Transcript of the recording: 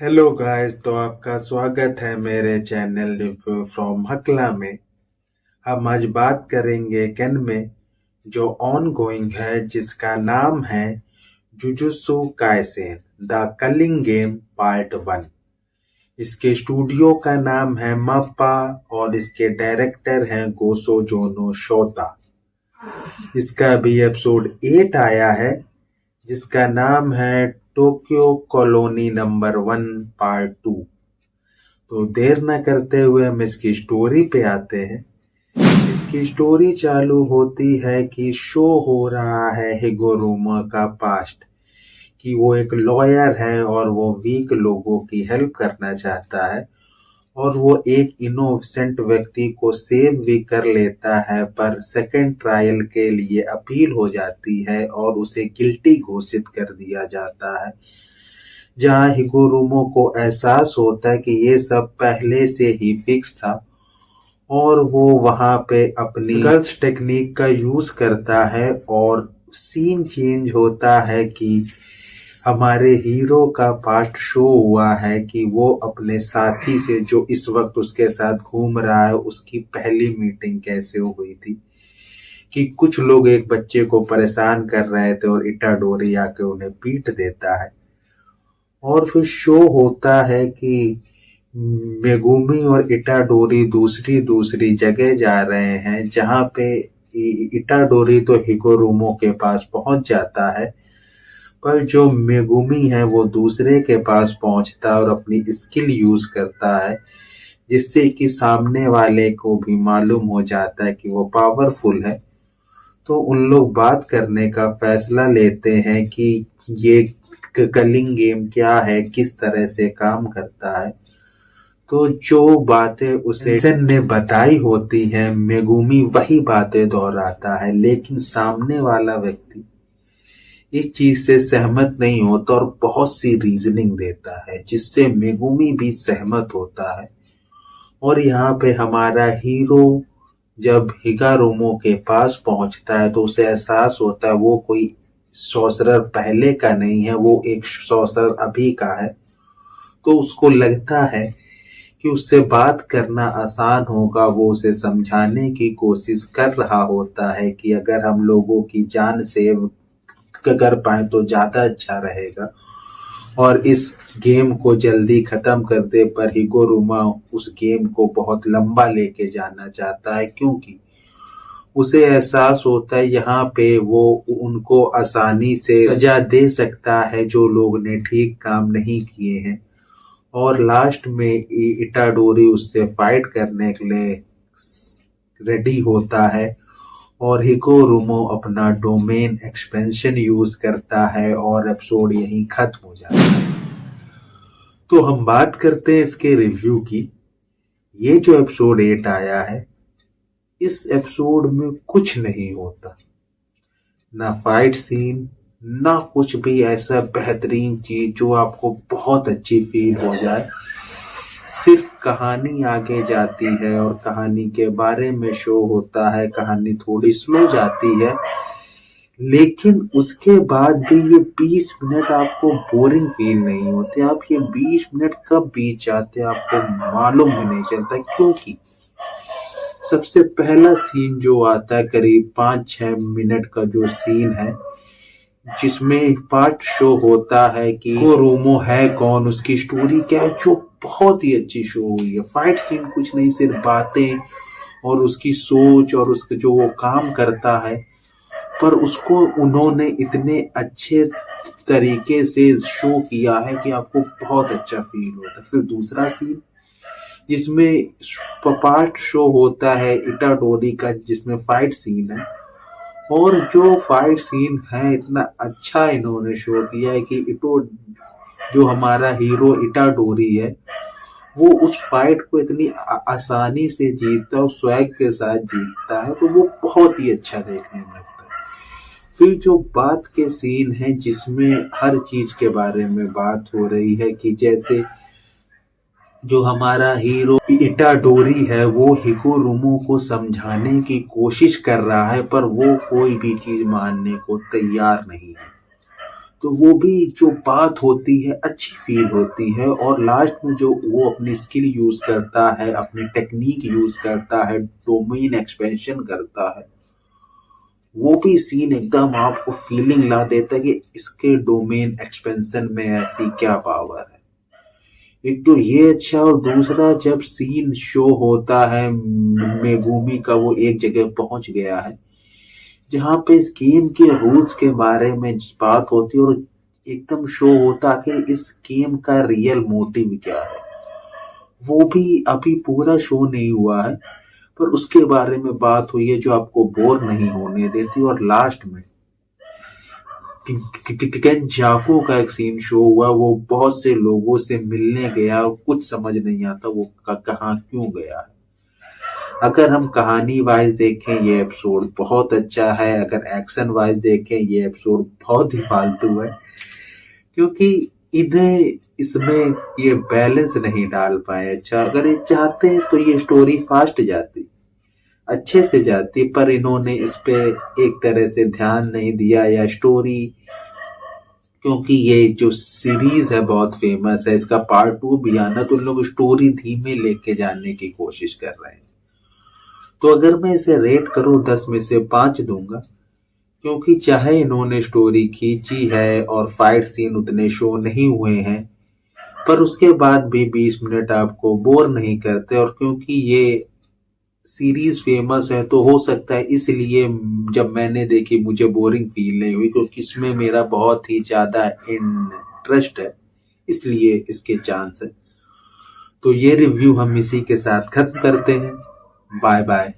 Hello guys, तो आपका स्वागत है मेरे चैनल रिव्यू फ्रॉम हकला में। हम आज बात करेंगे केन में जो ऑन गोइंग है, जिसका नाम है Jujutsu Kaisen the culling game part 1। इसके स्टूडियो का नाम है मप्पा और इसके डायरेक्टर हैं गोसो जोनो शोता। इसका अभी एपिसोड 8 आया है, जिसका नाम है टोक्यो कॉलोनी नंबर 1 पार्ट 2। तो देर न करते हुए हम इसकी स्टोरी पे आते हैं। इसकी स्टोरी चालू होती है कि शो हो रहा है हिगोरोमा का पास्ट, कि वो एक लॉयर है और वो वीक लोगों की हेल्प करना चाहता है और वो एक इनोसेंट व्यक्ति को सेव भी कर लेता है, पर सेकंड ट्रायल के लिए अपील हो जाती है और उसे गिल्टी घोषित कर दिया जाता है। जहां हिगोरोमो को एहसास होता है कि ये सब पहले से ही फिक्स था और वो वहां पे अपनी गर्ल्स टेक्निक का यूज करता है। और सीन चेंज होता है कि हमारे हीरो का पास्ट शो हुआ है कि वो अपने साथी से, जो इस वक्त उसके साथ घूम रहा है, उसकी पहली मीटिंग कैसे हो गई थी। कि कुछ लोग एक बच्चे को परेशान कर रहे थे और इटाडोरी आके उन्हें पीट देता है। और फिर शो होता है कि मेगुमी और इटाडोरी दूसरी दूसरी जगह जा रहे हैं, जहां पे इटाडोरी तो हिगोरोमो के पास पहुंच जाता है, पर जो मेगुमी है वो दूसरे के पास पहुंचता है और अपनी स्किल यूज करता है, जिससे कि सामने वाले को भी मालूम हो जाता है कि वो पावरफुल है। तो उन लोग बात करने का फैसला लेते हैं कि ये कलिंग गेम क्या है, किस तरह से काम करता है। तो जो बातें उसे सन ने बताई होती हैं, मेगुमी वही बातें दोहराता है, लेकिन सामने वाला व्यक्ति इस चीज से सहमत नहीं होता और बहुत सी रीजनिंग देता है, जिससे मेगुमी भी सहमत होता है। और यहाँ पे हमारा हीरो जब हिगारोमो के पास पहुंचता है तो उसे एहसास होता है वो कोई सॉर्सरर पहले का नहीं है, वो एक सॉर्सरर अभी का है। तो उसको लगता है कि उससे बात करना आसान होगा। वो उसे समझाने की कोशिश कर रहा होता है कि अगर हम लोगों की जान सेव कर पाए तो ज्यादा अच्छा रहेगा और इस गेम को जल्दी खत्म कर दे। पर हिगोरुमा उस गेम को बहुत लंबा लेके जाना चाहता है, क्योंकि उसे एहसास होता है यहाँ पे वो उनको आसानी से सजा दे सकता है जो लोग ने ठीक काम नहीं किए हैं। और लास्ट में इटाडोरी उससे फाइट करने के लिए रेडी होता है और हिगोरुमो अपना डोमेन एक्सपेंशन यूज करता है और एपिसोड यहीं खत्म हो जाता है। तो हम बात करते हैं इसके रिव्यू की। ये जो एपिसोड 8 आया है, इस एपिसोड में कुछ नहीं होता, ना फाइट सीन, ना कुछ भी ऐसा बेहतरीन चीज जो आपको बहुत अच्छी फील हो जाए। सिर्फ कहानी आगे जाती है और कहानी के बारे में शो होता है। कहानी थोड़ी स्लो जाती है, लेकिन उसके बाद भी ये 20 मिनट आपको बोरिंग फील नहीं होते। आप ये 20 मिनट कब बीत जाते हैं आपको मालूम भी नहीं चलता, क्योंकि सबसे पहला सीन जो आता है करीब 5-6 मिनट का जो सीन है, जिसमें पार्ट शो होता है कि वो रोमो है कौन, उसकी स्टोरी क्या है, जो बहुत ही अच्छी शो हुई है। फाइट सीन कुछ नहीं, सिर्फ बातें और उसकी सोच और उसके जो वो काम करता है, पर उसको उन्होंने इतने अच्छे तरीके से शो किया है कि आपको बहुत अच्छा फील होता है। फिर दूसरा सीन जिसमें पार्ट शो होता है इटाडोरी का, जिसमें फाइट सीन है, और जो फाइट सीन है इतना अच्छा इन्होंने शो किया है कि इटो जो हमारा हीरो इटाडोरी है, वो उस फाइट को इतनी आसानी से जीतता है और स्वैग के साथ जीतता है, तो वो बहुत ही अच्छा देखने में लगता है। फिर जो बात के सीन है जिसमें हर चीज के बारे में बात हो रही है, कि जैसे जो हमारा हीरो इटाडोरी है वो हिगोरोमो को समझाने की कोशिश कर रहा है, पर वो कोई भी चीज मानने को तैयार नहीं है। तो वो भी जो बात होती है अच्छी फील होती है, और लास्ट में जो वो अपनी स्किल यूज करता है, अपनी टेक्निक यूज करता है, डोमेन एक्सपेंशन करता है, वो भी सीन एकदम आपको फीलिंग ला देता है कि इसके डोमेन एक्सपेंशन में ऐसी क्या पावर है। एक तो ये अच्छा, और दूसरा जब सीन शो होता है मेगुमी का, वो एक जगह पहुंच गया है जहां पे इस गेम के रूल्स के बारे में बात होती है, और एकदम शो होता है कि इस गेम का रियल मोटिव क्या है। वो भी अभी पूरा शो नहीं हुआ है, पर उसके बारे में बात हुई है जो आपको बोर नहीं होने देती। और लास्ट में जाको का एक सीन शो हुआ, वो बहुत से लोगों से मिलने गया और कुछ समझ नहीं आता वो कहाँ क्यों गया है। अगर हम कहानी वाइज देखें ये एपिसोड बहुत अच्छा है, अगर एक्शन वाइज देखें ये एपिसोड बहुत ही फालतू है, क्योंकि इन्हें इसमें ये बैलेंस नहीं डाल पाए। अच्छा, अगर ये चाहते तो ये स्टोरी फास्ट जाती, अच्छे से जाती, पर इन्होंने इस पे एक तरह से ध्यान नहीं दिया, या स्टोरी, क्योंकि ये जो सीरीज है बहुत फेमस है, इसका पार्ट 2 भी आना, तो उन लोग स्टोरी धीमे लेके जाने की कोशिश कर रहे हैं। तो अगर मैं इसे रेट करूं 10 में से 5 दूंगा, क्योंकि चाहे इन्होंने स्टोरी खींची है और फाइट सीन उतने शो नहीं हुए हैं, पर उसके बाद भी 20 मिनट आपको बोर नहीं करते। और क्योंकि ये सीरीज फेमस है तो हो सकता है इसलिए जब मैंने देखी मुझे बोरिंग फील नहीं हुई, क्योंकि इसमें मेरा बहुत ही ज्यादा इंटरेस्ट है, इसलिए इसके चांस है। तो ये रिव्यू हम इसी के साथ खत्म करते हैं। Bye bye.